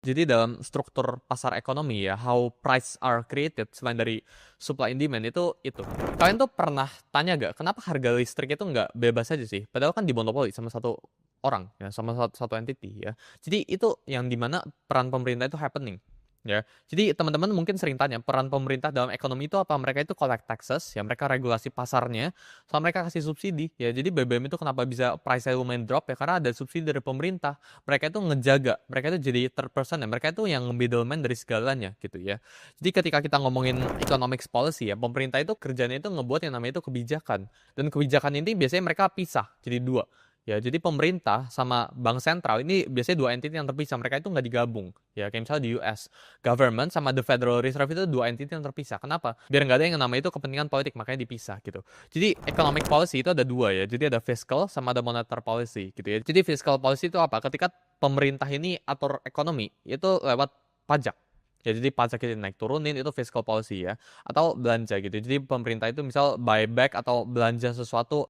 Jadi dalam struktur pasar ekonomi ya, how price are created selain dari supply and demand itu. Kalian tuh pernah tanya gak, kenapa harga listrik itu nggak bebas aja sih? Padahal kan dimonopoli sama satu orang ya, sama satu entity ya. Jadi itu yang dimana peran pemerintah itu happening. Ya, jadi teman-teman mungkin sering tanya peran pemerintah dalam ekonomi itu apa? Mereka itu collect taxes, ya mereka regulasi pasarnya, sama mereka kasih subsidi. Ya, jadi BBM itu kenapa bisa price-nya lumayan drop ya? Karena ada subsidi dari pemerintah. Mereka itu ngejaga, mereka itu jadi third person ya, mereka itu yang middleman dari segalanya gitu ya. Jadi ketika kita ngomongin economics policy ya, pemerintah itu kerjanya itu ngebuat yang namanya itu kebijakan. Dan kebijakan ini biasanya mereka pisah jadi dua. Ya, jadi pemerintah sama bank sentral ini biasanya dua entity yang terpisah, mereka itu nggak digabung. Ya, kayak misalnya di US, government sama the Federal Reserve itu dua entity yang terpisah. Kenapa? Biar nggak ada yang namanya itu kepentingan politik, makanya dipisah gitu. Jadi economic policy itu ada dua ya. Jadi ada fiscal sama ada monetary policy gitu ya. Jadi fiscal policy itu apa? Ketika pemerintah ini atur ekonomi itu lewat pajak. Ya, jadi pajak itu naik turunin itu fiscal policy ya. Atau belanja gitu. Jadi pemerintah itu misal buyback atau belanja sesuatu